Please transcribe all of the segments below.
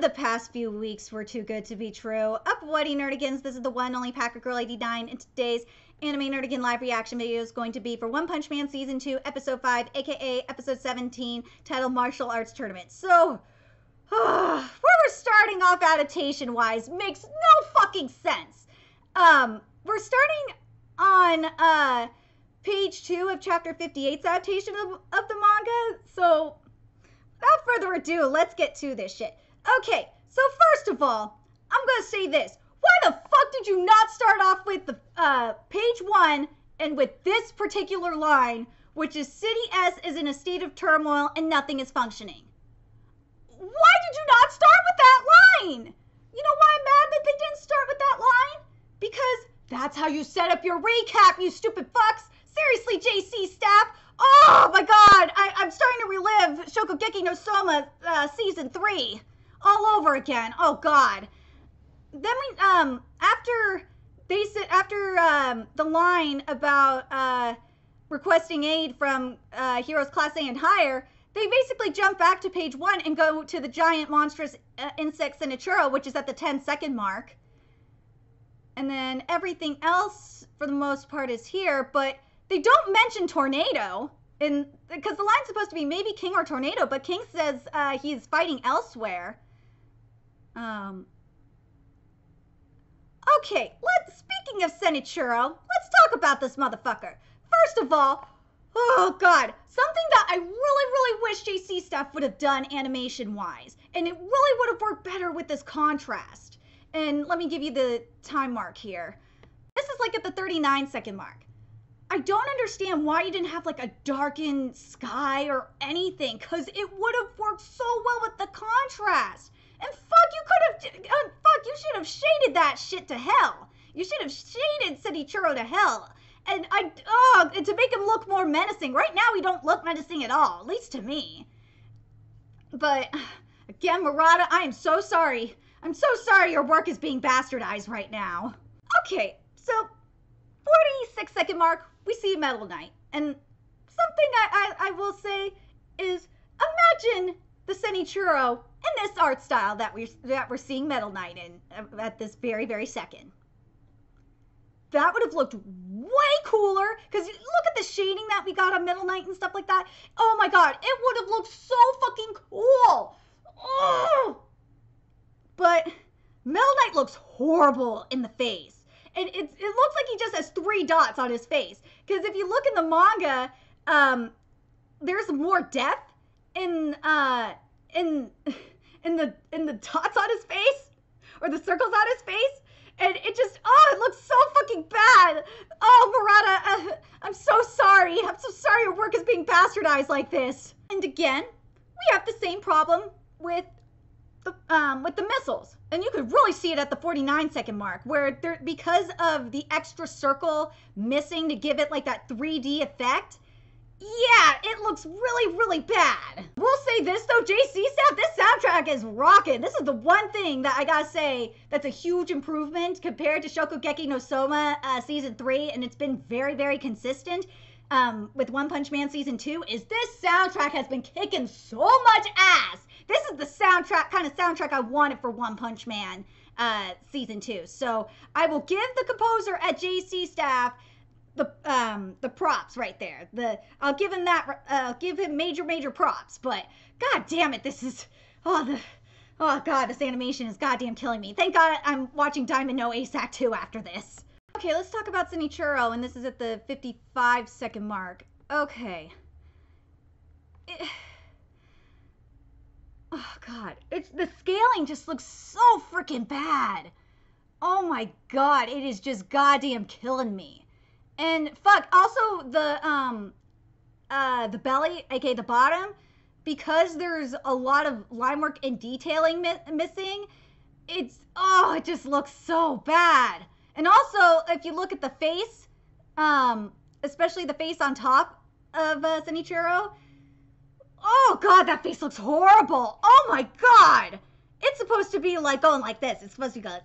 the past few weeks were too good to be true. Up Whatty Nerdigans, this is the one only Packer Girl 89, and today's Anime Nerdigan live reaction video is going to be for One Punch Man Season 2, Episode 5, aka Episode 17, titled Martial Arts Tournament. So, where we're starting off adaptation-wise makes no fucking sense. We're starting on, page 2 of Chapter 58's adaptation of the manga, so without further ado, let's get to this shit. Okay, so first of all, I'm gonna say this. Why the fuck did you not start off with the page 1 and with this particular line, which is City S is in a state of turmoil and nothing is functioning? Why did you not start with that line? You know why I'm mad that they didn't start with that line? Because that's how you set up your recap, you stupid fucks. Seriously, JC staff. Oh my god, I'm starting to relive Shokugeki no Soma Season 3 all over again. Oh god. Then we, after the line about requesting aid from heroes class A and higher, they basically jump back to page 1 and go to the giant monstrous insect Senichiro, which is at the 10-second mark. And then everything else, for the most part, is here, but they don't mention Tornado, because the line's supposed to be maybe King or Tornado, but King says he's fighting elsewhere. Okay, speaking of Senichiro, let's talk about this motherfucker. First of all, oh god, something that I really wish JC stuff would have done animation-wise, and it really would have worked better with this contrast. And let me give you the time mark here. This is like at the 39-second mark. I don't understand why you didn't have like a darkened sky or anything, because it would have worked so well with the contrast. And you should have shaded that shit to hell. You should have shaded Senichiro to hell. And to make him look more menacing. Right now he don't look menacing at all, at least to me. But again, Murata, I am so sorry. I'm so sorry your work is being bastardized right now. Okay, so 46-second mark, we see Metal Knight. And something I will say is, imagine the Senichiro in this art style that we're seeing Metal Knight in at this very second. That would have looked way cooler, because look at the shading that we got on Metal Knight and stuff like that. Oh my god, it would have looked so fucking cool. Oh! But Metal Knight looks horrible in the face. And it looks like he just has 3 dots on his face. Because if you look in the manga, there's more depth in the dots on his face, or the circles on his face, and it just, it looks so fucking bad. Oh, Murata, I'm so sorry. I'm so sorry your work is being bastardized like this. And again, we have the same problem with the missiles, and you could really see it at the 49-second mark, where because of the extra circle missing to give it like that 3D effect. Yeah, it looks really bad. We'll say this though, JC staff, this soundtrack is rocking. This is the one thing that I gotta say that's a huge improvement compared to Shokugeki no Soma Season 3, and it's been very consistent with One Punch Man Season 2, is this soundtrack has been kicking so much ass. This is the kind of soundtrack I wanted for One Punch Man Season 2. So I will give the composer at JC staff the props right there. I'll give him that. Give him major props. But god damn it, this is oh god, this animation is goddamn killing me. Thank God I'm watching Diamond No ASAC 2 after this. Okay, let's talk about Senichiro, and this is at the 55-second mark. Okay. Oh god, the scaling just looks so freaking bad. Oh my god, it is just goddamn killing me. And fuck, also the belly, aka the bottom, because there's a lot of line work and detailing missing, it just looks so bad. And also, if you look at the face, especially the face on top of Senichiro, oh god, that face looks horrible. Oh my god. It's supposed to be like going like this. It's supposed to be good.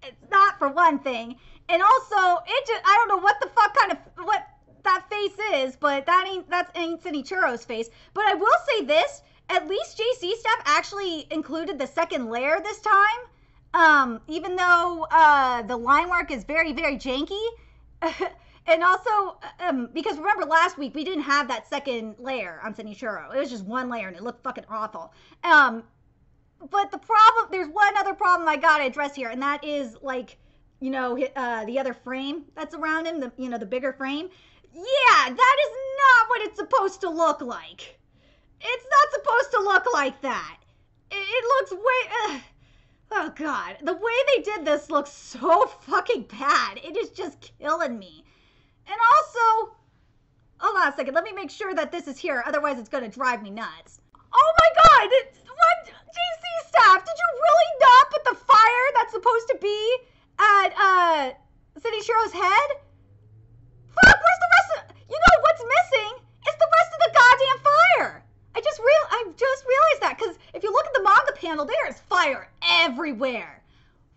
It's not, for one thing. And also, I don't know what the fuck what that face is, but that's ain't Senichiro's face. But I will say this, at least JC Staff actually included the second layer this time. Even though the line work is very, very janky. And also, because remember last week we didn't have that second layer on Shinichiro. It was just one layer and it looked fucking awful. But there's one other problem I gotta address here, and that is like, you know, the other frame that's around him, the bigger frame. Yeah, that is not what it's supposed to look like. It's not supposed to look like that. It looks way... oh, God. The way they did this looks so fucking bad. It is just killing me. And also... hold on a second. Let me make sure that this is here. Otherwise, it's going to drive me nuts. Oh, my God. What? JC Staff, did you really not put the fire that's supposed to be at Shinichiro's head? Fuck, where's the rest of... you know what's missing? It's the rest of the goddamn fire. I just realized that, because if you look at the manga panel, there is fire everywhere.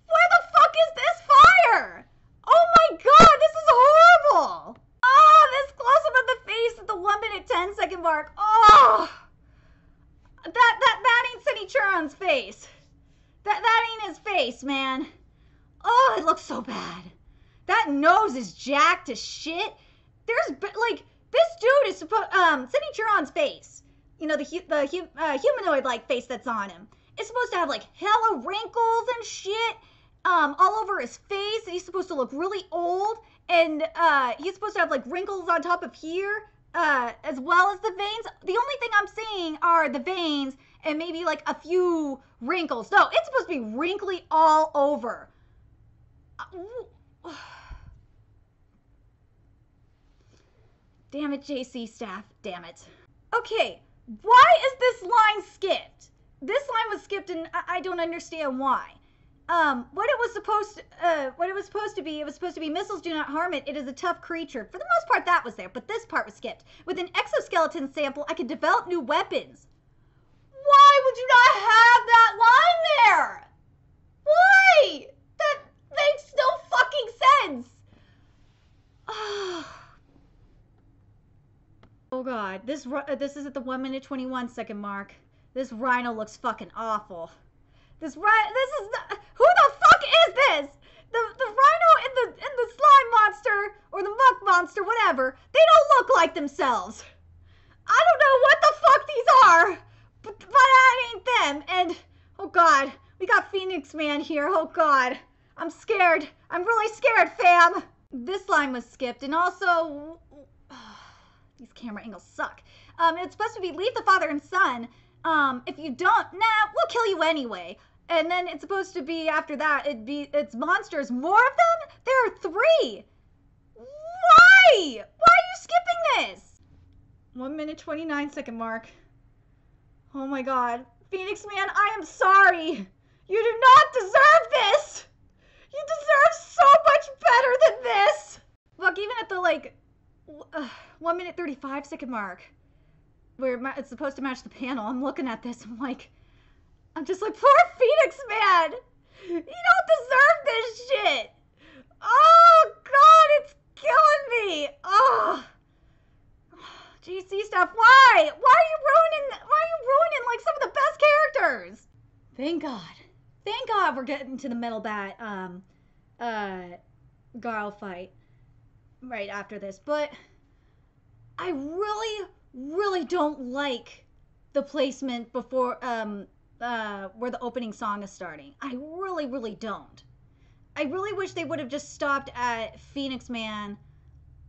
Where the fuck is this fire? Oh my God, this is horrible. Oh, this close-up of the face at the 1 minute 10 second mark. Oh, that ain't Shinichiro's face. That ain't his face, man. Oh, it looks so bad. That nose is jacked as shit. There's, like, this dude is supposed, Shinichiro's face. You know, the humanoid-like face that's on him. It's supposed to have, like, hella wrinkles and shit all over his face. He's supposed to look really old. And he's supposed to have, like, wrinkles on top of here, as well as the veins. The only thing I'm seeing are the veins and maybe, like, a few wrinkles. No, it's supposed to be wrinkly all over. Damn it, JC Staff. Damn it. Okay. Why is this line skipped? This line was skipped and I don't understand why. What it was supposed to be, it was supposed to be missiles do not harm it. It is a tough creature. For the most part, that was there, but this part was skipped. With an exoskeleton sample, I could develop new weapons. Why would you not have that line there? Why? That makes no fucking sense. Oh God, this is at the 1 minute 21 second mark. This rhino looks fucking awful. Who the fuck is this? The rhino and the slime monster or the muck monster, whatever. They don't look like themselves. I don't know what the fuck these are, but that ain't them. And oh God, we got Phoenix Man here. Oh God, I'm scared. I'm really scared, fam. This line was skipped, and also. These camera angles suck. It's supposed to be leave the father and son. If you don't, we'll kill you anyway. And then it's supposed to be after that, it's monsters. More of them? There are 3. Why? Why are you skipping this? 1 minute 29 second mark. Oh my God. Phoenix Man, I am sorry. You do not deserve this. You deserve so much better than this. Look, even at the 1 minute 35 second mark, where it's supposed to match the panel, I'm looking at this, I'm just like, poor Phoenix Man! You don't deserve this shit! Oh God, it's killing me! Oh! GC Stuff, why? Why are you ruining like some of the best characters? Thank God we're getting to the Metal Bat, Garl fight right after this, but I really don't like the placement before where the opening song is starting. I really don't. I really wish they would have just stopped at Phoenix Man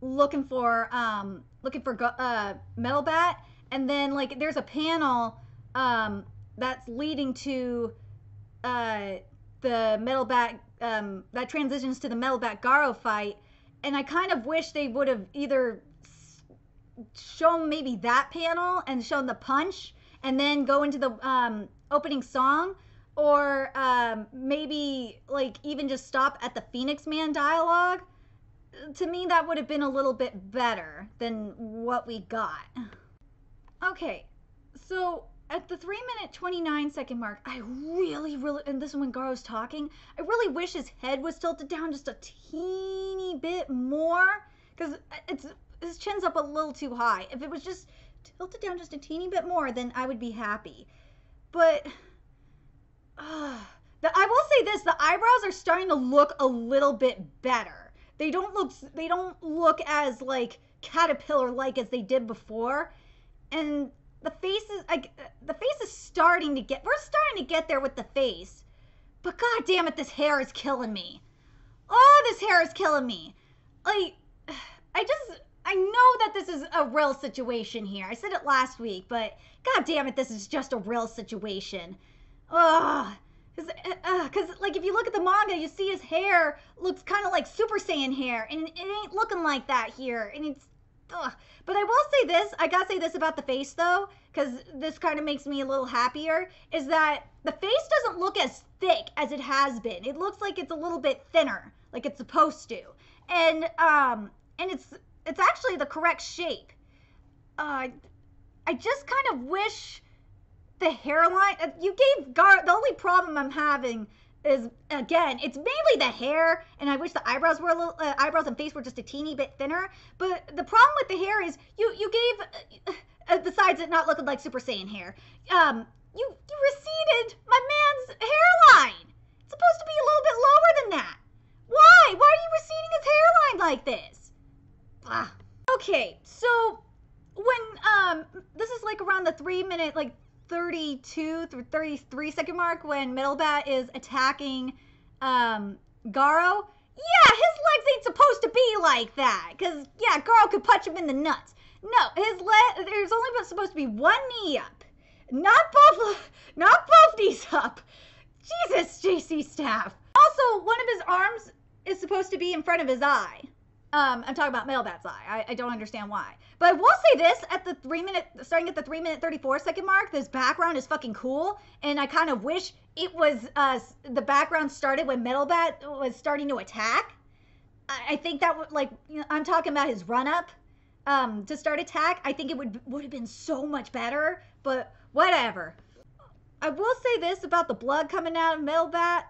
looking for Metal Bat, and then like there's a panel that's leading to the Metal Bat that transitions to the Metal Bat Garo fight. And I kind of wish they would have either shown maybe that panel and shown the punch and then go into the opening song, or maybe like even just stop at the Phoenix Man dialogue. To me, that would have been a little bit better than what we got. Okay, so at the 3 minute 29 second mark, I really, and this is when Garo's talking, I really wish his head was tilted down just a teeny bit more, because his chin's up a little too high. If it was just tilt it down just a teeny bit more, then I would be happy. But I will say this, the eyebrows are starting to look a little bit better. They don't look as like caterpillar-like as they did before. And the face is starting to get, we're starting to get there with the face. But god damn it, this hair is killing me. Oh, this hair is killing me. Like, I know that this is a real situation here. I said it last week, but god damn it, this is just a real situation. Ugh. Because, like, if you look at the manga, you see his hair looks kind of like Super Saiyan hair, and it ain't looking like that here, and it's, ugh. But I will say this, I gotta say this about the face, though, because this kind of makes me a little happier, is that the face doesn't look as thick as it has been. It looks like it's a little bit thinner, like it's supposed to. And it's actually the correct shape. I just kind of wish the hairline, you gave Gar, the only problem I'm having is, again, it's mainly the hair, and I wish the eyebrows were a little, eyebrows and face were just a teeny bit thinner, but the problem with the hair is, you gave, besides it not looking like Super Saiyan hair, you receded my man's hairline. It's supposed to be a little bit lower than that. Why? Why are you receding his hairline like this? Ah. Okay, so when, this is like around the 3-minute, like, 32 through 33 second mark when Metalbat is attacking Garo. Yeah, his legs ain't supposed to be like that. Because, yeah, Garo could punch him in the nuts. No, there's only supposed to be one knee up. Not both knees up. Jesus, JC Staff. Also, one of his arms is supposed to be in front of his eye. I'm talking about Metalbat's eye. I don't understand why. But I will say this, at the starting at the 3-minute 34 second mark, this background is fucking cool. And I kind of wish it was, the background started when Metalbat was starting to attack. I think that would, like, you know, I'm talking about his run-up to start attack. I think it would have been so much better, but whatever. I will say this about the blood coming out of Metalbat.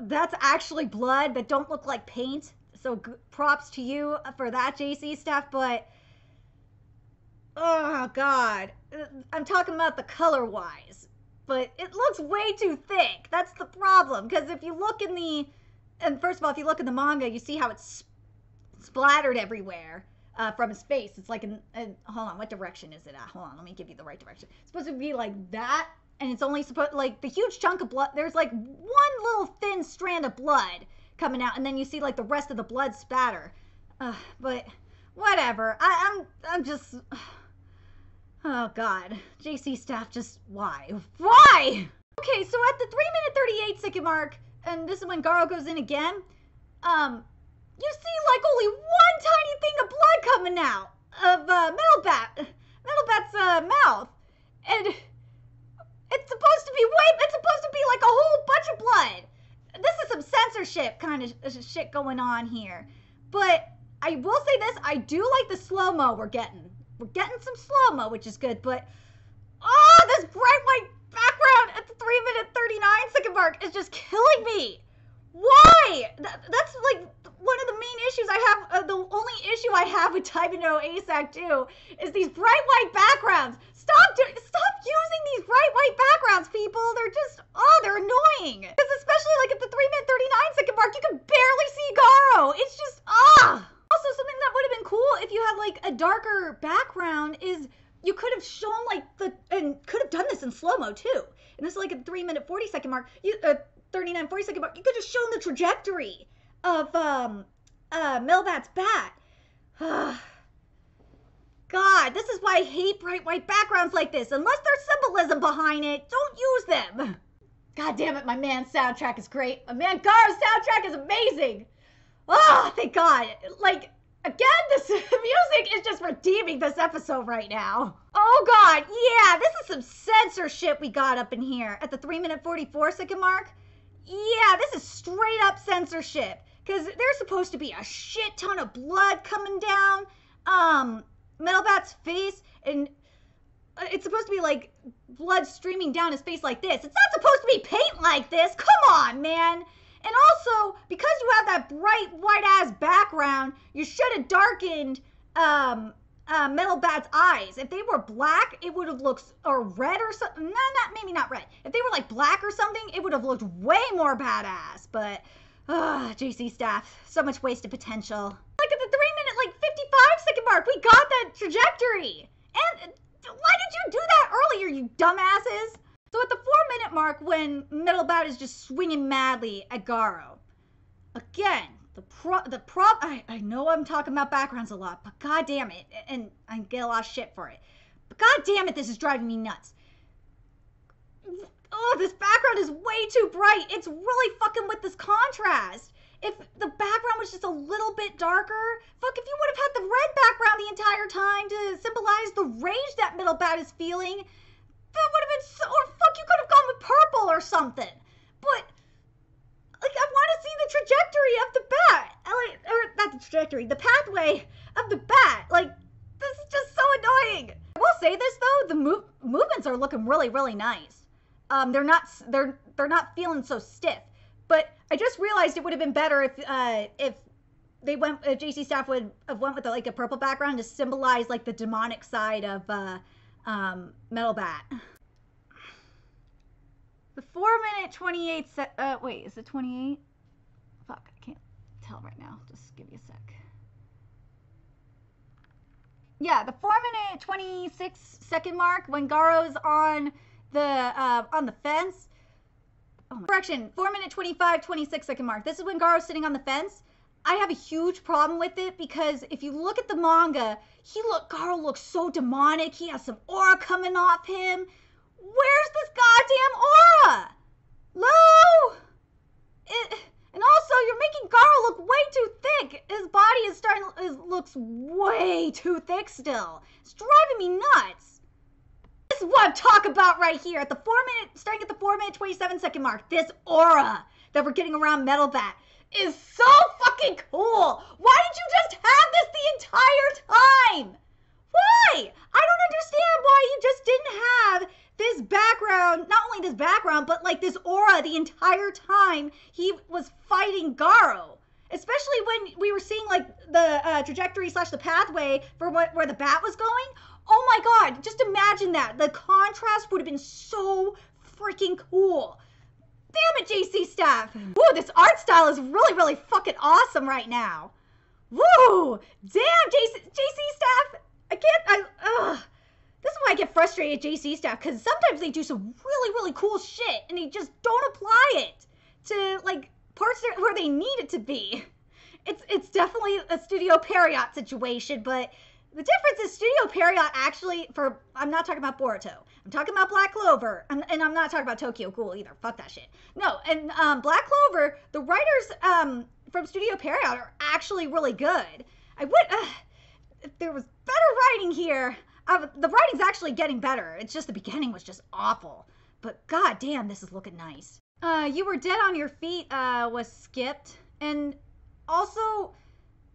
That's actually blood, but don't look like paint. So props to you for that, JC Staff, but oh god, I'm talking about the color-wise, but it looks way too thick. That's the problem, because if you look and first of all, if you look in the manga, you see how it's splattered everywhere from his face. It's like, hold on, what direction is it at? Hold on, let me give you the right direction. It's supposed to be like that, and it's only supposed, like, the huge chunk of blood, there's like one little thin strand of blood coming out, and then you see like the rest of the blood spatter. But whatever. I'm just, oh god, JC Staff, just why? Okay, so at the 3-minute 38 second mark, and this is when Garo goes in again, you see like only one tiny thing of blood coming out of Metalbat's mouth, and it's supposed to be like a whole bunch of blood. This is some censorship kind of shit going on here. But I will say this, I do like the slow-mo we're getting. We're getting some slow-mo, which is good, but oh, this bright white background at the 3-minute 39 second mark is just killing me. Why? That's like one of the main issues I have, the only issue I have with Diamond No Ace Act 2 is these bright white backgrounds. Stop using these bright white backgrounds, people. They're just, they're annoying. Because especially like at the 3-minute 39 second mark, you can barely see Garo. It's just, Also, something that would have been cool if you had like a darker background is you could have shown like and could have done this in slow-mo too. And this is like at the 3-minute 40 second mark, 39, 40 second mark, you could have shown the trajectory of Metalbat's bat. God, this is why I hate bright white backgrounds like this. Unless there's symbolism behind it, don't use them. God damn it, my man's soundtrack is great. My man Garo's soundtrack is amazing. Thank God. Like, again, this music is just redeeming this episode right now. Oh God, yeah, this is some censorship we got up in here at the 3-minute 44 second mark. Yeah, this is straight up censorship. Because there's supposed to be a shit ton of blood coming down Metalbat's face, and it's supposed to be like blood streaming down his face like this. It's not supposed to be paint like this. Come on, man. And also, because you have that bright white ass background, you should have darkened Metal Bat's eyes. If they were black, it would have looked, or red or something. No, maybe not red. If they were like black or something, it would have looked way more badass. But, JC Staff, so much wasted potential. Like at the 3-minute, like 55-second mark, we got that trajectory. And why did you do that earlier, you dumbasses? So at the 4-minute mark, when Metal Bat is just swinging madly at Garo, again, I know I'm talking about backgrounds a lot, but god damn it, and I get a lot of shit for it, but god damn it, this is driving me nuts. Oh, this background is way too bright. It's really fucking with this contrast. If the background was just a little bit darker, fuck, if you would have had the red background the entire time to symbolize the rage that Metal Bat is feeling, that would have been so, or fuck, you could have gone with purple or something. But like, I want to see the trajectory of the bat. Or not the trajectory, the pathway of the bat. Like, this is just so annoying. I will say this though, the movements are looking really, really nice. They're not feeling so stiff. But I just realized it would have been better if they went, JC Staff would have went with like a purple background to symbolize like the demonic side of Metal Bat. The 4-minute 28 wait, is it 28? Fuck, I can't tell right now. Just give me a sec. Yeah, the 4-minute 26-second mark when Garo's on the fence. Oh, correction, 4-minute 26-second mark. This is when Garo's sitting on the fence. I have a huge problem with it because if you look at the manga, Garo looks so demonic. He has some aura coming off him. Where's this goddamn aura? Lo! And also, you're making Garo look way too thick. His body looks way too thick still. It's driving me nuts. This is what I'm talking about right here. At the starting at the 4-minute 27-second mark, this aura that we're getting around Metal Bat is so fucking cool. Why did you just have this the entire time? Why? I don't understand why you just didn't have this background, not only this background, but like this aura the entire time he was fighting Garo. Especially when we were seeing like the trajectory / the pathway for where the bat was going. Oh my god, just imagine that. The contrast would have been so freaking cool. Damn it, JC Staff. Woo, this art style is really, really fucking awesome right now. Woo, damn, JC Staff. This is why I get frustrated at JC Staff, because sometimes they do some really, really cool shit, and they just don't apply it to, like, parts where they need it to be. It's definitely a Studio Pierrot situation, but the difference is Studio Pierrot actually, I'm not talking about Boruto. I'm talking about Black Clover, and I'm not talking about Tokyo Ghoul either. Fuck that shit. No, and Black Clover, the writers from Studio Pierrot are actually really good. If there was better writing here, the writing's actually getting better. It's just the beginning was just awful. But god damn, this is looking nice. You Were Dead on Your Feet was skipped. And also,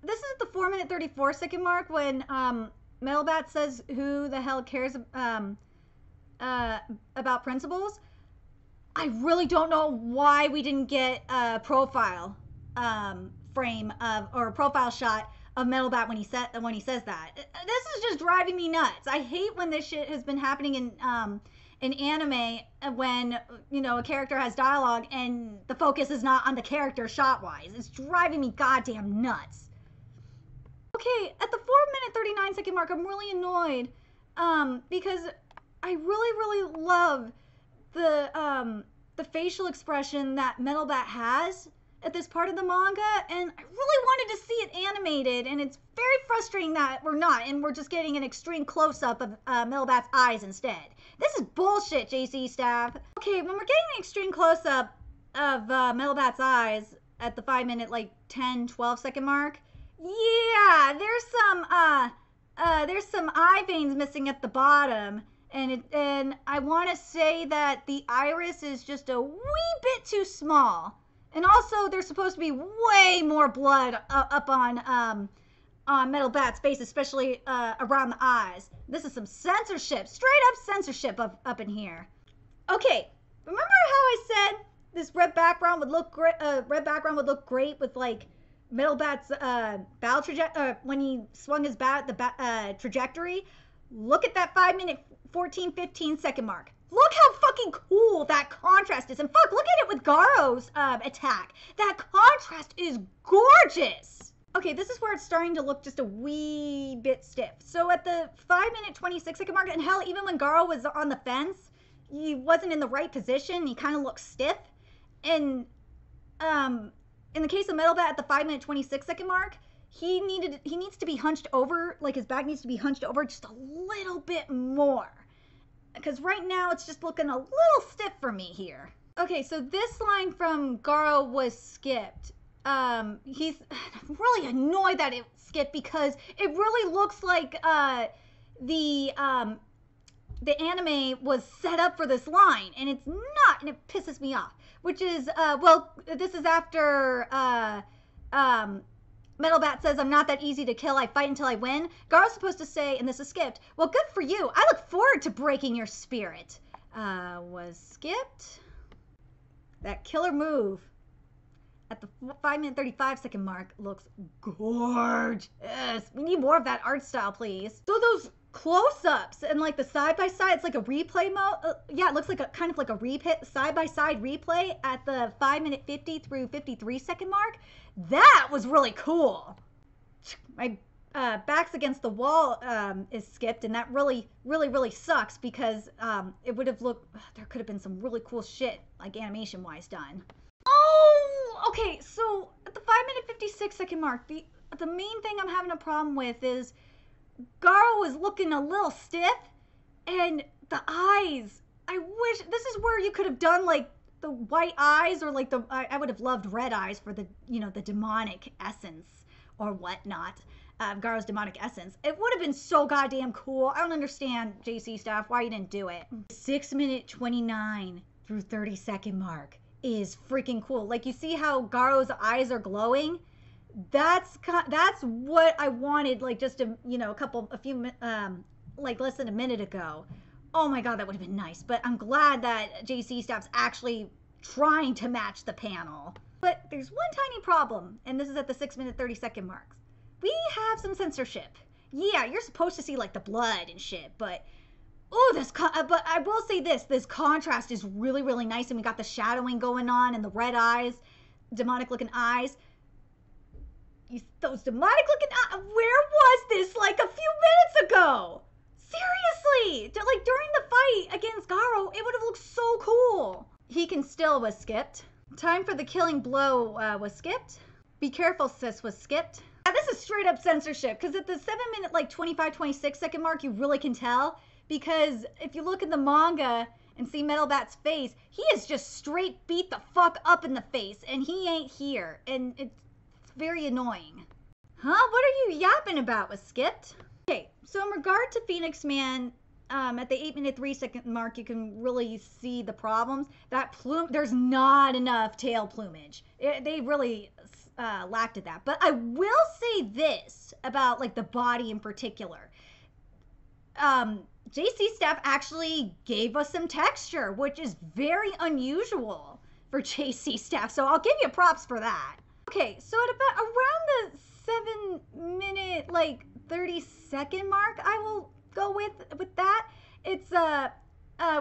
this is the 4-minute 34-second mark when Metal Bat says who the hell cares about principles. I really don't know why we didn't get a profile frame or a profile shot of Metal Bat when he says that. This is just driving me nuts. I hate when this shit has been happening in anime when, you know, a character has dialogue and the focus is not on the character shot-wise. It's driving me goddamn nuts. Okay, at the 4-minute 39-second mark, I'm really annoyed because I really, really love the facial expression that Metal Bat has at this part of the manga, and I really wanted to see it animated, and it's very frustrating that we're not, and we're just getting an extreme close-up of Metal Bat's eyes instead. This is bullshit, JC Staff. Okay, when we're getting an extreme close-up of Metal Bat's eyes at the 5-minute, like, 10, 12-second mark, yeah, there's some eye veins missing at the bottom, and I want to say that the iris is just a wee bit too small. And also, there's supposed to be way more blood up on Metal Bat's face, especially around the eyes. This is some censorship, straight up censorship up in here. Okay, remember how I said this red background would look great? Red background would look great with like Metal Bat's battle trajectory, when he swung his bat, the trajectory. Look at that 5-minute 14-15 second mark. Look how fucking cool that contrast is. And fuck, look at it with Garo's attack. That contrast is gorgeous. Okay, this is where it's starting to look just a wee bit stiff. So at the 5-minute 26-second mark, and hell, even when Garo was on the fence, he wasn't in the right position. He kind of looked stiff. And in the case of Metal Bat at the 5-minute 26-second mark, he needs to be hunched over, like his back needs to be hunched over just a little bit more. Because right now it's just looking a little stiff for me here. Okay, so this line from Garo was skipped. He's really annoyed that it skipped because it really looks like the anime was set up for this line, and it's not, and it pisses me off. Which is, well, this is after Metal Bat says, "I'm not that easy to kill, I fight until I win." Garo's supposed to say, and this is skipped, "Well, good for you, I look forward to breaking your spirit." Was skipped. That killer move at the 5-minute 35-second mark looks gorgeous. We need more of that art style, please. So those close-ups and like the side-by-side, it's like a replay mode. Yeah, it looks like a kind of like a side-by-side replay at the 5-minute 50 through 53-second mark. That was really cool. My back's against the wall is skipped, and that really sucks because it would have looked, there could have been some really cool shit like animation wise done. Oh, okay, so at the 5-minute 56-second mark, the main thing I'm having a problem with is Garo was looking a little stiff, and the eyes, I wish, this is where you could have done like the white eyes, or like I would have loved red eyes for the, you know, the demonic essence or whatnot. Garo's demonic essence. It would have been so goddamn cool. I don't understand, JC staff, why you didn't do it. 6-minute 29 through 30-second mark is freaking cool. Like, you see how Garo's eyes are glowing? That's what I wanted, like, just a few like less than a minute ago. Oh my god, that would have been nice. But I'm glad that JC staff's actually trying to match the panel. But there's one tiny problem, and this is at the 6-minute 30-second marks. We have some censorship. Yeah, you're supposed to see like the blood and shit, but but I will say this contrast is really nice, and we got the shadowing going on and the red eyes, demonic looking eyes. Those demonic looking eyes, where was this like a few minutes ago? Seriously, like during the fight against Garo, it would have looked so cool. He Can Still was skipped. Time for the Killing Blow was skipped. Be Careful Sis was skipped. Yeah, this is straight up censorship, because at the 7-minute like 25-26-second mark, you really can tell, because if you look in the manga and see Metal Bat's face, he is just straight beat the fuck up in the face, and he ain't here, and it's very annoying. Huh? What are you yapping about? Was skipped? Okay, so in regard to Phoenix Man, at the 8-minute 3-second mark, you can really see the problems. That plume, there's not enough tail plumage. They really lacked at that. But I will say this about like the body in particular. JC staff actually gave us some texture, which is very unusual for JC staff. So I'll give you props for that. Okay, so at about around the 7-minute like 30-second mark, I will go with that. It's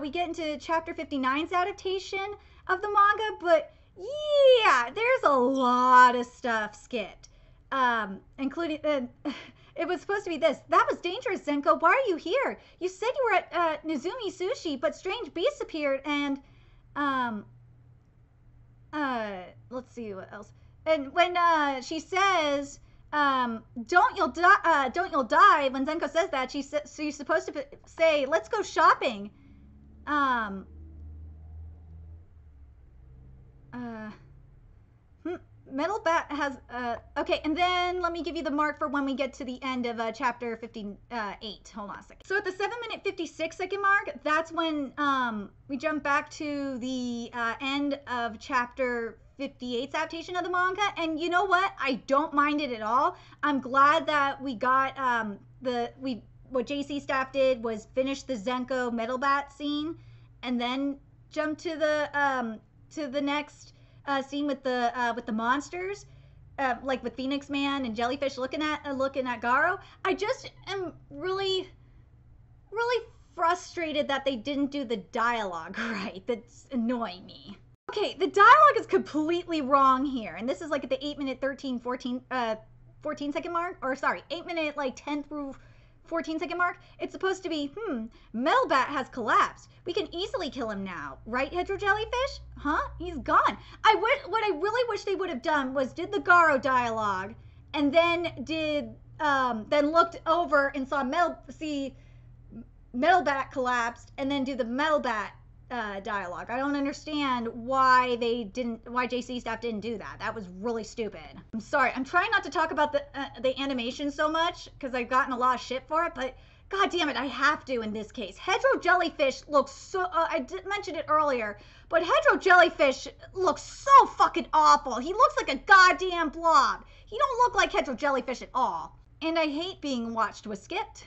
we get into chapter 59's adaptation of the manga, but yeah, there's a lot of stuff skipped, including it was supposed to be this. That was dangerous, Zenko. Why are you here? You said you were at Nizumi Sushi, but strange beasts appeared, and let's see what else. And when she says, don't you'll die, when Zenko says that, she's supposed to say, let's go shopping. Metal Bat has, okay, and then let me give you the mark for when we get to the end of chapter 58. Hold on a second. So at the 7-minute 56-second mark, that's when we jump back to the end of chapter 58's adaptation of the manga, and you know what? I don't mind it at all. I'm glad that we got what JC staff did was finish the Zenko Metal Bat scene, and then jump to the next scene with the monsters, like with Phoenix Man and Jellyfish looking at Garo. I just am really frustrated that they didn't do the dialogue right. That's annoying me. Okay, the dialogue is completely wrong here, and this is like at the 8-minute 14 second mark, or sorry, 8-minute like 10 through 14-second mark. It's supposed to be, Melbat has collapsed. We can easily kill him now, right, Hedro Jellyfish? Huh? He's gone. What I really wish they would have done was did the Garo dialogue, and then then looked over and saw Metalbat collapsed, and then do the Metalbat dialogue. I don't understand why JC staff didn't do that. That was really stupid. I'm sorry. I'm trying not to talk about the animation so much because I've gotten a lot of shit for it, but god damn it, I have to in this case. Hedro Jellyfish looks so, I did mention it earlier, but Hedro Jellyfish looks so fucking awful. He looks like a goddamn blob. He don't look like Hedro Jellyfish at all. And I hate being watched was skipped.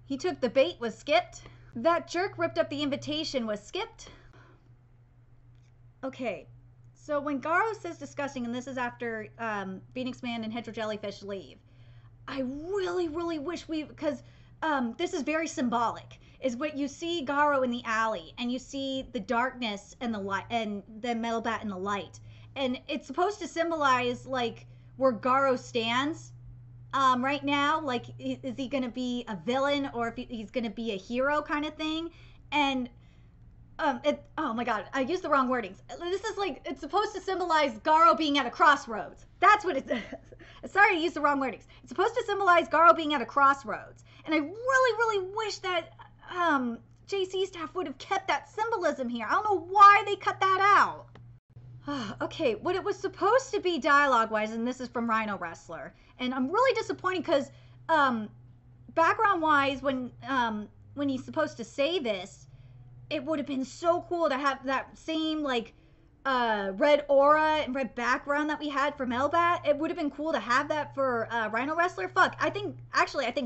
He took the bait was skipped. That jerk ripped up the invitation was skipped. Okay, so when Garo says disgusting, and this is after Phoenix Man and Hedro Jellyfish leave, I really wish because this is very symbolic, is what you see Garo in the alley, and you see the darkness and the light, and the Metalbat in the light, and it's supposed to symbolize like where Garo stands right now. Like, is he gonna be a villain or if he's gonna be a hero kind of thing? And oh my god, I used the wrong wordings. This is like, it's supposed to symbolize Garo being at a crossroads. That's what it's sorry, I used the wrong wordings. It's supposed to symbolize Garo being at a crossroads. And I really wish that JC staff would have kept that symbolism here. I don't know why they cut that out. Okay, what it was supposed to be dialogue-wise, and this is from Rhino Wrestler, and I'm really disappointed because background-wise, when he's supposed to say this, it would have been so cool to have that same like red aura and red background that we had for Melbat. It would have been cool to have that for Rhino Wrestler. Fuck, I think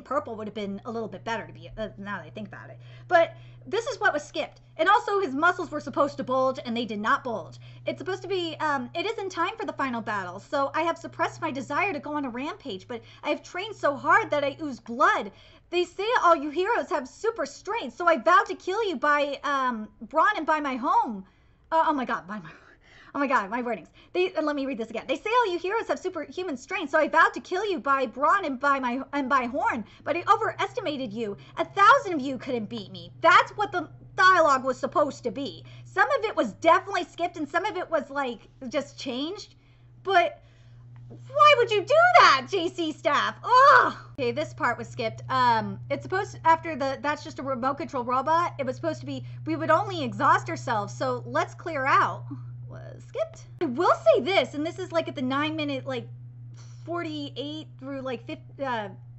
purple would have been a little bit better to be now that I think about it. But this is what was skipped. And also his muscles were supposed to bulge and they did not bulge. It's supposed to be, it is in time for the final battle. So I have suppressed my desire to go on a rampage, but I have trained so hard that I ooze blood. They say all you heroes have super strength, so I vowed to kill you by brawn and by my home. Oh my god, my wordings. Let me read this again. They say all you heroes have superhuman strength, so I vowed to kill you by brawn and by horn, but I overestimated you. 1,000 of you couldn't beat me. That's what the dialogue was supposed to be. Some of it was definitely skipped and some of it was like just changed, but why would you do that, JC staff? Ugh. Okay, this part was skipped. It's supposed to, after that's just a remote control robot. It was supposed to be, we would only exhaust ourselves, so let's clear out. Was skipped. I will say this, and this is like at the 9-minute, like 48 through like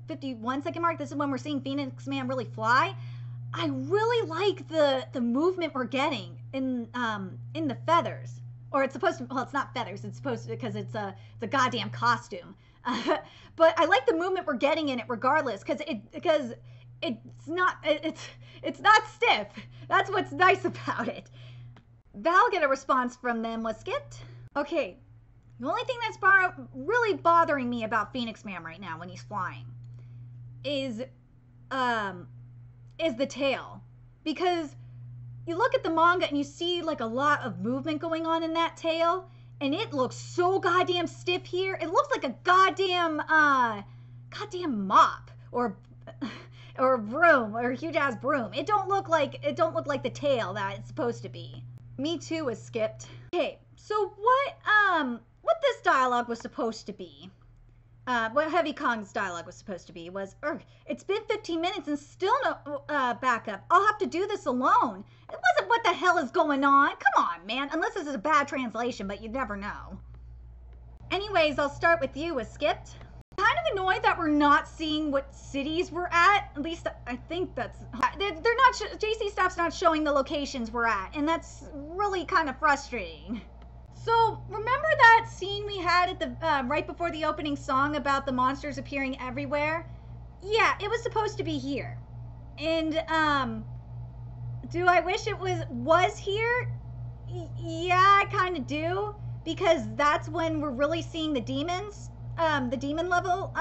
51 second mark. This is when we're seeing Phoenix Man really fly. I really like the movement we're getting in the feathers. Or it's supposed to, well, it's not feathers. It's supposed to, because it's a goddamn costume. But I like the movement we're getting in it regardless, because it's not stiff. That's what's nice about it. Val get a response from them was skipped. Okay, the only thing that's really bothering me about Phoenix Man right now when he's flying is the tail, because you look at the manga and you see like a lot of movement going on in that tail, and it looks so goddamn stiff here. It looks like a goddamn mop or a broom or a huge ass broom. It don't look like the tail that it's supposed to be. Me too was skipped. Okay, so what this dialogue was supposed to be, what Heavy Kong's dialogue was supposed to be was, it's been 15 minutes and still no backup. I'll have to do this alone. It wasn't what the hell is going on. Come on, man. Unless this is a bad translation, but you never know. Anyways, I'll start with you was skipped. Kind of annoyed that we're not seeing what cities we're at. At least I think that's, they're not, JC staff's not showing the locations we're at, and that's really kind of frustrating. So remember that scene we had at the right before the opening song about the monsters appearing everywhere? Yeah, it was supposed to be here. And do I wish it was here? Yeah, I kind of do, because that's when we're really seeing the demons. the demon level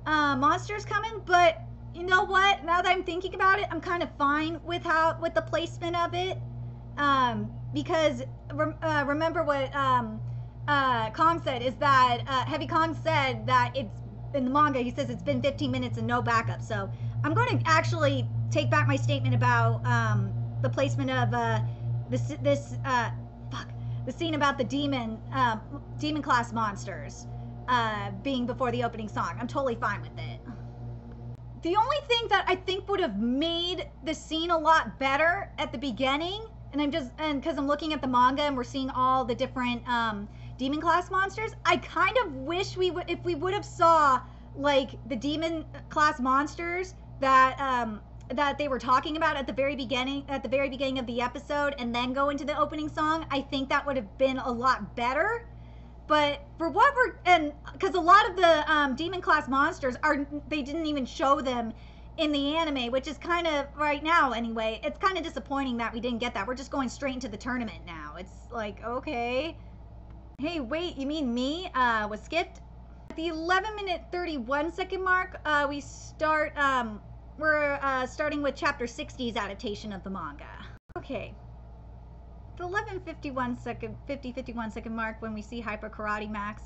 monsters coming, but you know what? Now that I'm thinking about it, I'm kind of fine with the placement of it, because remember what Kong said is that Heavy Kong said that it's in the manga. He says it's been 15 minutes and no backup. So I'm going to actually take back my statement about the placement of the scene about the demon class monsters being before the opening song. I'm totally fine with it. The only thing that I think would have made the scene a lot better at the beginning, and because I'm looking at the manga and we're seeing all the different demon class monsters, I kind of wish if we would have saw like the demon class monsters that they were talking about at the very beginning of the episode, and then go into the opening song. I think that would have been a lot better. But for what because a lot of the demon class monsters they didn't even show them in the anime, which is kind of, right now anyway, it's kind of disappointing that we didn't get that. We're just going straight into the tournament now. It's like, okay. Hey, wait, you mean me? Was skipped? At the 11-minute 31-second mark, we're starting with chapter 60's adaptation of the manga. Okay. The 50-51 second mark, when we see Hyper Karate Max,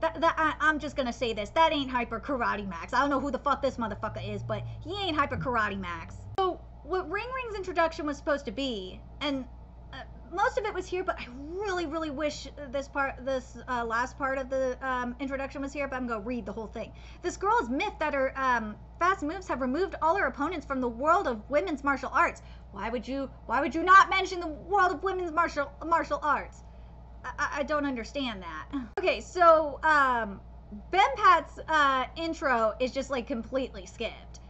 I'm just gonna say this, that ain't Hyper Karate Max. I don't know who the fuck this motherfucker is, but he ain't Hyper Karate Max. So what Ring Ring's introduction was supposed to be, and most of it was here, but I really, really wish this last part of the introduction was here, but I'm gonna read the whole thing. This girl is myth that her fast moves have removed all her opponents from the world of women's martial arts. Why would you not mention the world of women's martial arts? I don't understand that. Okay, so Benpat's intro is just like completely skipped.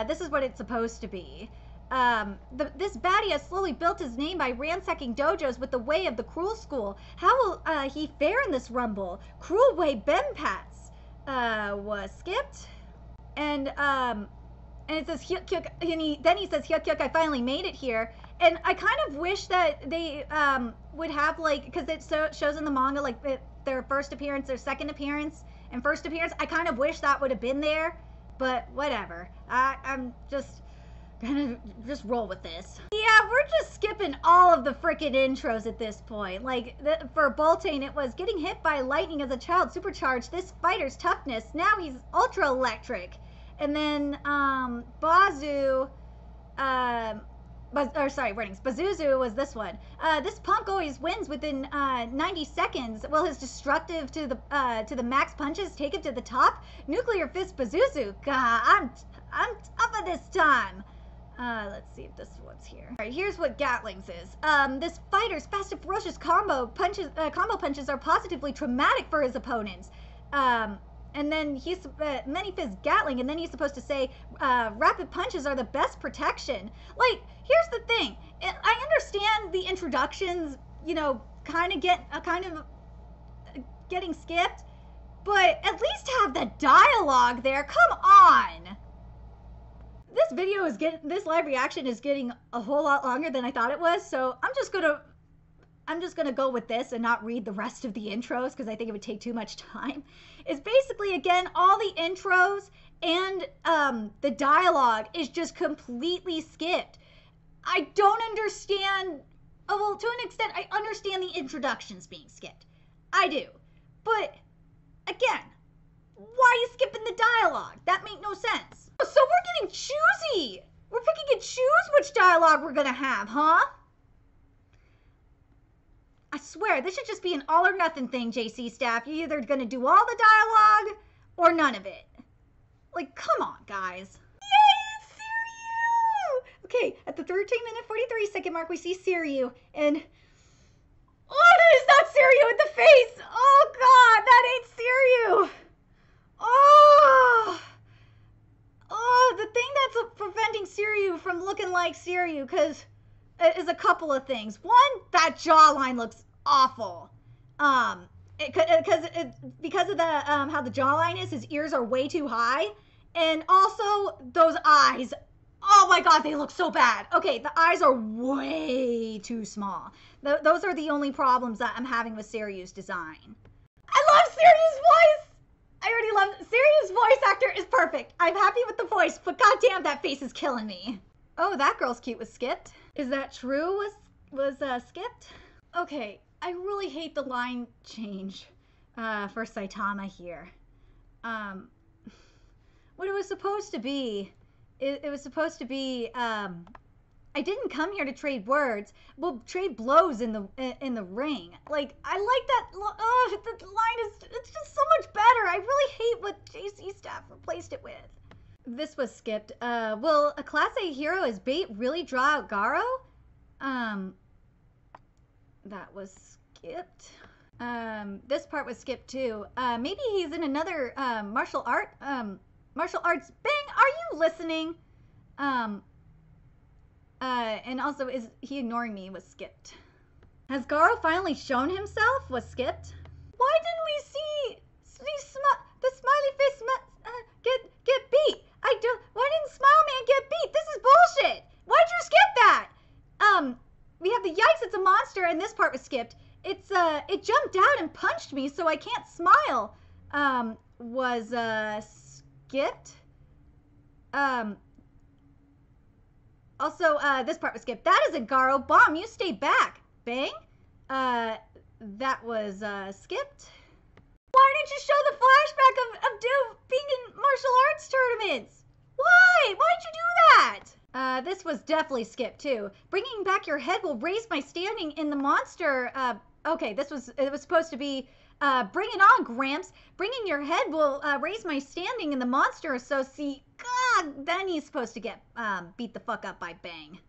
This is what it's supposed to be. This baddie has slowly built his name by ransacking dojos with the way of the Cruel School. How will he fare in this rumble? Cruel Way Benpats was skipped. And it says Hyuk, and then he says, Hyuk, I finally made it here. And I kind of wish that they would have, like, because it shows in the manga, like, their first appearance, their second appearance, and first appearance. I kind of wish that would have been there, but whatever. I'm just gonna roll with this. Yeah, we're just skipping all of the frickin' intros at this point. Like, for Boltane, it was getting hit by lightning as a child supercharged this fighter's toughness. Now he's ultra electric. And then Bazuzu was this one. This punk always wins within 90 seconds. Will his destructive to the max punches take him to the top? Nuclear Fist Bazuzu. I'm tough at this time. Let's see if this one's here. All right, here's what Gatlings is. This fighter's fast and ferocious combo punches are positively traumatic for his opponents. And then he's many fist Gatling, and then he's supposed to say rapid punches are the best protection. Like, here's the thing. I understand the introductions, you know, kind of getting skipped, but at least have the dialogue there. Come on. This live reaction is getting a whole lot longer than I thought it was, so I'm just gonna go with this and not read the rest of the intros because I think it would take too much time. It's basically, again, all the intros and the dialogue is just completely skipped. I don't understand. Oh, well, to an extent, I understand the introductions being skipped. I do. But, again, why are you skipping the dialogue? That made no sense. So we're getting choosy. We're picking and choose which dialogue we're going to have, huh? I swear, this should just be an all or nothing thing, JC staff. You're either going to do all the dialogue or none of it. Like, come on, guys. Yay, Siryu! Okay, at the 13-minute 43-second mark, we see Siryu, and... Oh, that is not Siryu in the face! Oh, God, that ain't Siryu! Oh! Oh, the thing that's preventing Siryu from looking like Siryu, because... is a couple of things. One, that jawline looks awful. Because of the how the jawline is, his ears are way too high, and also those eyes. Oh my God, they look so bad. Okay, the eyes are way too small. Those are the only problems that I'm having with Siryu's design. I love Siryu's voice. I already love Sirius voice actor is perfect. I'm happy with the voice, but goddamn, that face is killing me. Oh, that girl's cute was skipped. Is that true? Was skipped? Okay, I really hate the line change for Saitama here. What it was supposed to be, it was supposed to be, I didn't come here to trade words. We'll trade blows in the ring. Like, I like that. Oh, the line is, it's just so much better. I really hate what JC Staff replaced it with. This was skipped. Will a Class A hero as bait really draw out Garo? That was skipped. This part was skipped too. Maybe he's in another martial arts. Bang, are you listening? And also, is he ignoring me? Was skipped. Has Garo finally shown himself? Was skipped. Why didn't we see the smiley face get beat? Why didn't Smile Man get beat? This is bullshit. Why'd you skip that? We have the yikes, it's a monster, and this part was skipped. It jumped out and punched me, so I can't smile. Was skipped. Also, this part was skipped. That isn't Garo. Bomb, you stay back. Bang. That was skipped. Why didn't you show the flashback of Dude being in martial arts tournaments? Why? Why'd you do that? This was definitely skipped too. Bringing back your head will raise my standing in the monster. Okay, it was supposed to be, bring it on, Gramps. Bringing your head will raise my standing in the monster associate. God, then he's supposed to get beat the fuck up by Bang.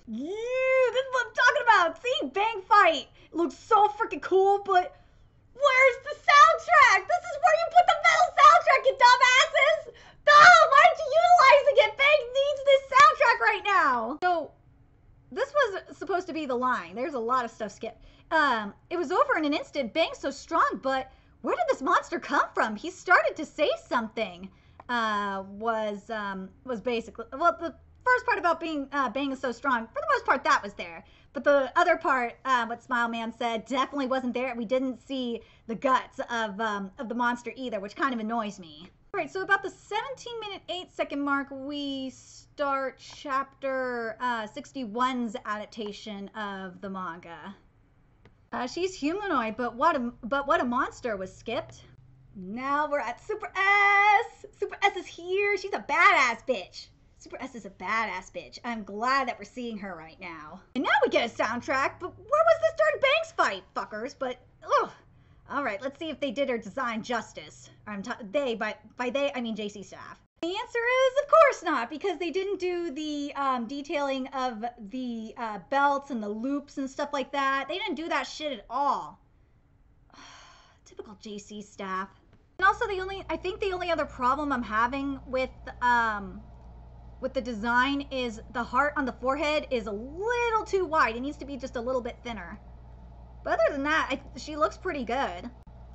Yeah, this is what I'm talking about. Seeing Bang fight. It looks so freaking cool, but where's the soundtrack? This is where you put the metal soundtrack, you dumbasses. No, why aren't you utilizing it? Bang needs this soundtrack right now. So, this was supposed to be the line. There's a lot of stuff skipped. It was over in an instant. Bang's so strong, but where did this monster come from? He started to say something. Was basically, well, the first part about being Bang is so strong, for the most part, that was there. But the other part, what Smile Man said, definitely wasn't there. We didn't see the guts of the monster either, which kind of annoys me. All right, so about the 17-minute 8-second mark, we start chapter 61's adaptation of the manga. She's humanoid, but what a monster was skipped. Now we're at Super S. Super S is here. She's a badass bitch. Super S is a badass bitch. I'm glad that we're seeing her right now. And now we get a soundtrack, but where was this during Bang's fight, fuckers? But, ugh. All right, let's see if they did her design justice. By they, I mean JC Staff. The answer is, of course not, because they didn't do the detailing of the belts and the loops and stuff like that. They didn't do that shit at all. Typical JC Staff. And also, I think the only other problem I'm having with the design is the heart on the forehead is a little too wide. It needs to be just a little bit thinner. But other than that, she looks pretty good.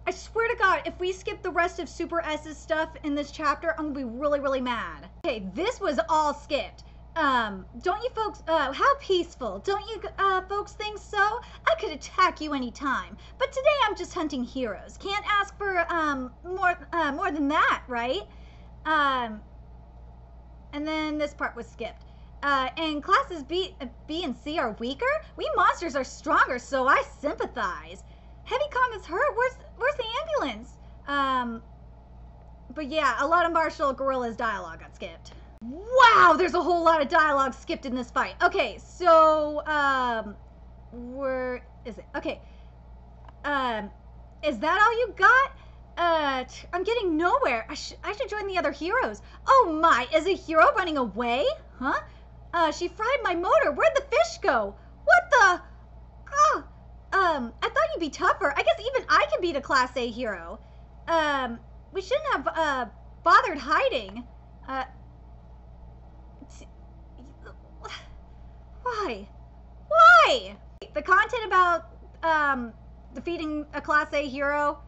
I swear to God, if we skip the rest of Super S's stuff in this chapter, I'm gonna be really, really mad. Okay, this was all skipped. Don't you folks, how peaceful. Don't you folks think so? I could attack you anytime, but today I'm just hunting heroes. Can't ask for, more than that, right? And then this part was skipped. And classes B and C are weaker? We monsters are stronger, so I sympathize. Heavy Kong is hurt. Where's the ambulance? But yeah, a lot of Martial Gorilla's dialogue got skipped. Wow, there's a whole lot of dialogue skipped in this fight. Okay, so, where is it? Okay. Is that all you got? I'm getting nowhere. I should join the other heroes. Oh my, is a hero running away? Huh? She fried my motor. Where'd the fish go? What the? Oh, I thought you'd be tougher. I guess even I can beat a Class A hero. We shouldn't have, bothered hiding. Why? Why? The content about, defeating a Class A hero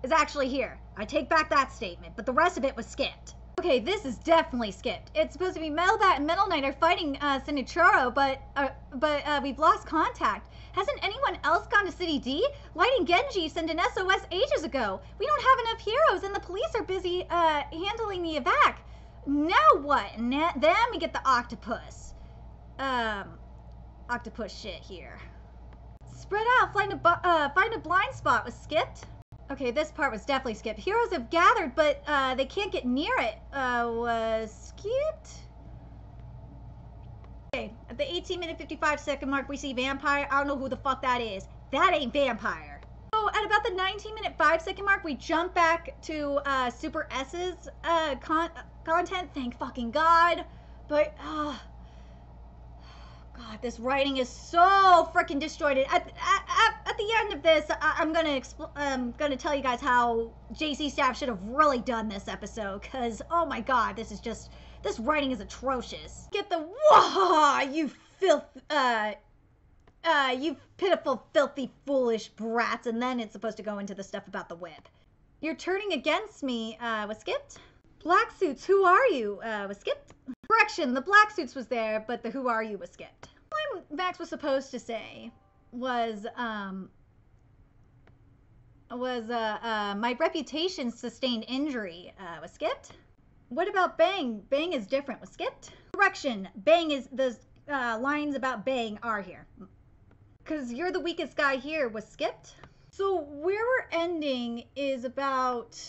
is actually here. I take back that statement, but the rest of it was skipped. Okay, this is definitely skipped. It's supposed to be Metal Bat and Metal Knight are fighting Sinechuro, but we've lost contact. Hasn't anyone else gone to City D? Light and Genji sent an SOS ages ago. We don't have enough heroes and the police are busy handling the evac. Now what? Then we get the octopus. Octopus shit here. Spread out, find a blind spot was skipped. Okay, this part was definitely skipped. Heroes have gathered, but they can't get near it. Was skipped? Okay, at the 18-minute 55-second mark, we see Vampire. I don't know who the fuck that is. That ain't Vampire. So at about the 19-minute 5-second mark, we jump back to Super S's content. Thank fucking God. But, God, this writing is so freaking disjointed. At the end of this, I'm gonna tell you guys how JC Staff should have really done this episode, because, oh my God, this writing is atrocious. Get the wah, you pitiful, filthy, foolish brats, and then it's supposed to go into the stuff about the whip. You're turning against me, was skipped. Black suits, who are you, was skipped. Correction, the black suits was there, but the who are you was skipped. What Max was supposed to say was my reputation sustained injury, was skipped. What about Bang? Bang is different, was skipped. Correction, Bang is, the lines about Bang are here. Cause you're the weakest guy here was skipped. So where we're ending is about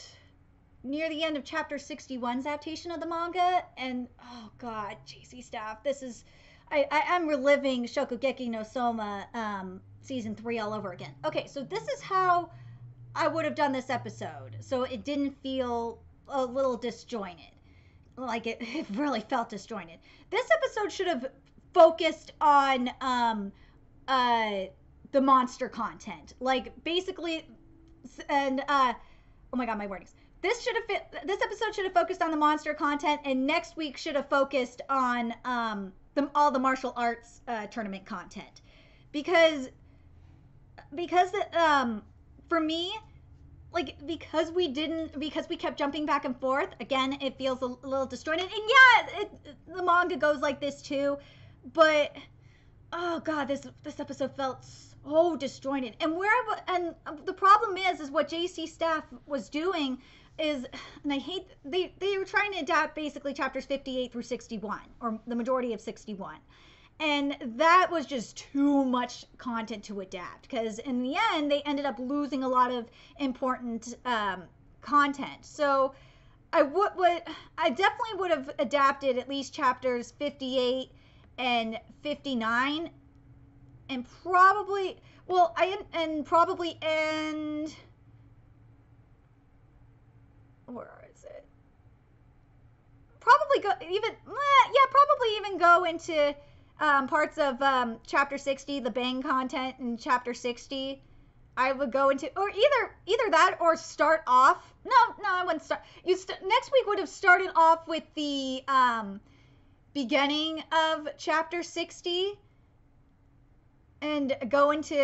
near the end of chapter 61's adaptation of the manga, and oh God, JC Staff, this is, I am reliving Shokugeki no Soma season 3 all over again. Okay, so this is how I would have done this episode, so it didn't feel a little disjointed. Like it really felt disjointed. This episode should have focused on the monster content, like basically, and oh my God, my wordings. This episode should have focused on the monster content, and next week should have focused on all the martial arts tournament content, because for me, like, because we kept jumping back and forth, again, it feels a little disjointed. And yeah, the manga goes like this too, but oh God, this episode felt so disjointed. And the problem is what JC Staff was doing is, and I hate, they were trying to adapt basically chapters 58 through 61, or the majority of 61. And that was just too much content to adapt, because in the end, they ended up losing a lot of important content. So I definitely would have adapted at least chapters 58 and 59, and probably, well, probably end, where is it? Probably even go into parts of chapter 60, the Bang content in chapter 60. I would go into, or either that, or start off. No, I wouldn't start. Next week would have started off with the beginning of chapter 60, and go into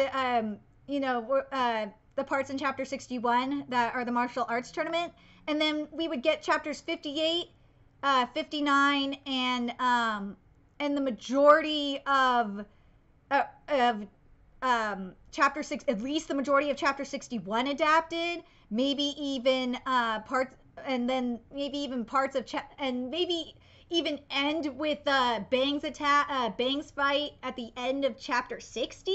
the parts in chapter 61 that are the martial arts tournament, and then we would get chapters 58, 59, and the majority of chapter 6, at least the majority of chapter 61 adapted, maybe even parts, and then maybe even parts of and maybe even end with Bang's fight at the end of chapter 60,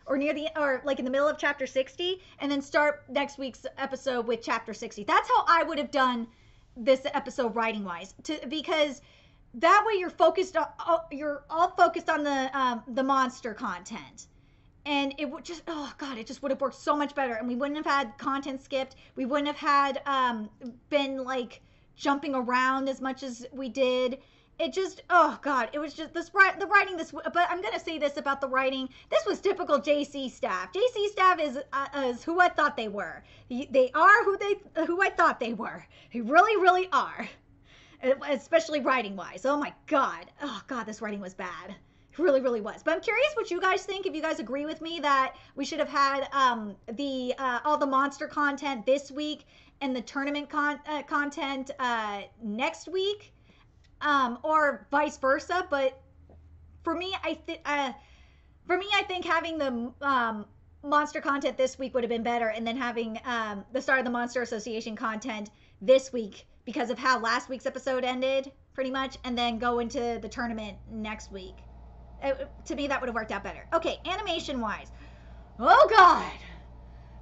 or like in the middle of chapter 60, and then start next week's episode with chapter 60. That's how I would have done this episode writing wise, because that way you're all focused on the monster content, and it would just, oh God, it just would have worked so much better, and we wouldn't have had content skipped. We wouldn't have had been like jumping around as much as we did. It just, oh God, it was just the writing. But I'm gonna say this about the writing. This was typical JC Staff. JC Staff is who I thought they were. They are who I thought they were. They really, really are. Especially writing wise. Oh my God. Oh God, this writing was bad. It really, really was. But I'm curious what you guys think. If you guys agree with me that we should have had all the monster content this week and the tournament content next week, or vice versa. But for me, For me, I think having the monster content this week would have been better, and then having the start of the Monster Association content this week because of how last week's episode ended, pretty much, and then go into the tournament next week. To me, that would have worked out better. Okay, animation wise. Oh god!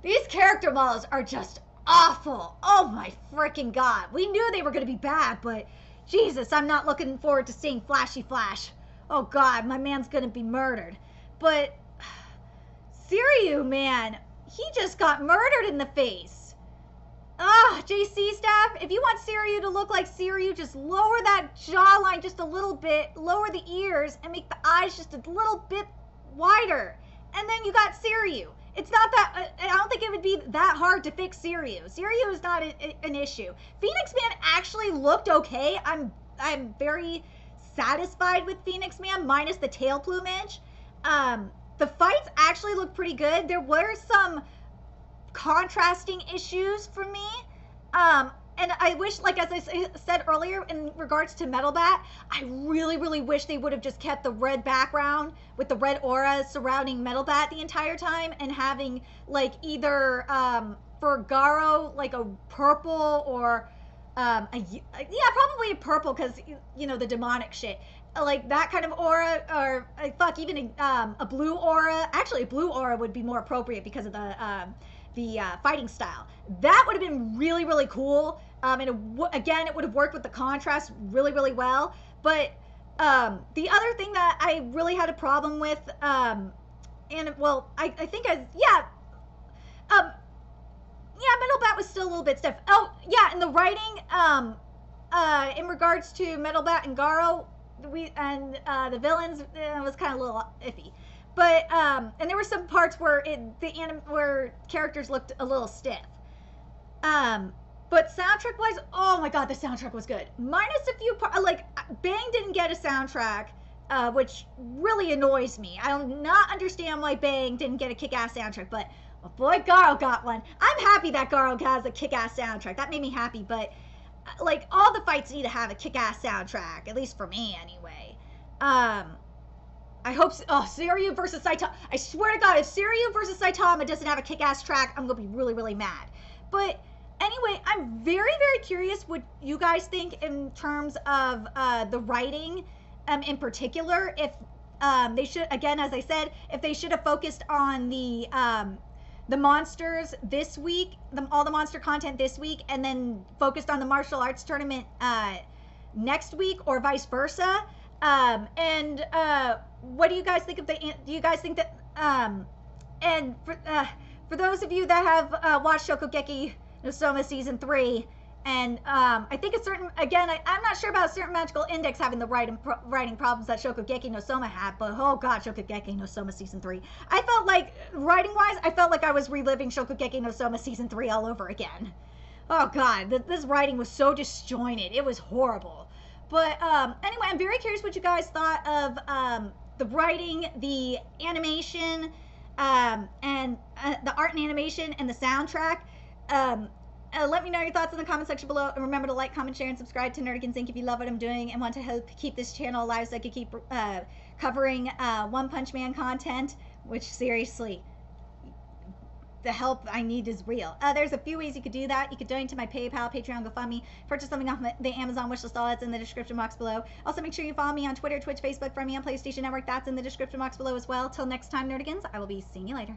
These character models are just awful. Oh my freaking god. We knew they were going to be bad, but Jesus, I'm not looking forward to seeing Flashy Flash. Oh god, my man's going to be murdered. But Siriu, man, he just got murdered in the face. JC staff, if you want Siriu to look like Siriu, just lower that jawline just a little bit, lower the ears, and make the eyes just a little bit wider. And then you got Siriu. It's not that, I don't think it would be that hard to fix Siriu. Siriu is not an issue. Phoenix Man actually looked okay. I'm very satisfied with Phoenix Man, minus the tail plumage. The fights actually look pretty good. There were some contrasting issues for me. And I wish, like as I said earlier in regards to Metal Bat, I really, really wish they would have just kept the red background with the red aura surrounding Metal Bat the entire time, and having like either for Garo like a purple or probably a purple, because you know the demonic shit, like that kind of aura, or even a blue aura. Actually, a blue aura would be more appropriate because of the fighting style. That would have been really, really cool. And again, it would have worked with the contrast really, really well. But the other thing that I really had a problem with, I think Metal Bat was still a little bit stiff. Oh, yeah, and the writing, in regards to Metal Bat and Garo, the villains, was kind of a little iffy. But and there were some parts where where characters looked a little stiff. But soundtrack wise, oh my god, the soundtrack was good. Minus a few parts, like Bang didn't get a soundtrack, which really annoys me. I do not understand why Bang didn't get a kick-ass soundtrack, but oh boy, Garo got one. I'm happy that Garo has a kick-ass soundtrack. That made me happy, but like all the fights need to have a kick-ass soundtrack, at least for me anyway. I hope, Siriu versus Saitama. I swear to God, if Siriu versus Saitama doesn't have a kick-ass track, I'm going to be really, really mad. But anyway, I'm very, very curious what you guys think in terms of the writing in particular. If they should, again, as I said, if they should have focused on the monsters this week, all the monster content this week, and then focused on the martial arts tournament next week, or vice versa. What do you guys think of do you guys think that, and for those of you that have watched Shokugeki no Soma Season 3, and I think I'm not sure about a certain magical index having the writing problems that Shokugeki no Soma had, but oh god, Shokugeki no Soma Season 3. I felt like, writing-wise, I felt like I was reliving Shokugeki no Soma Season 3 all over again. Oh god, this writing was so disjointed. It was horrible. But anyway, I'm very curious what you guys thought of the writing, the animation, and the art and animation, and the soundtrack. Let me know your thoughts in the comment section below. And remember to like, comment, share, and subscribe to Nerdigans Inc. if you love what I'm doing and want to help keep this channel alive so I can keep covering One Punch Man content, which seriously, the help I need is real. There's a few ways you could do that. You could donate to my PayPal, Patreon, GoFundMe, purchase something off the Amazon wishlist. All that's in the description box below. Also, make sure you follow me on Twitter, Twitch, Facebook, friend me on PlayStation Network. That's in the description box below as well. Till next time, Nerdigans, I will be seeing you later.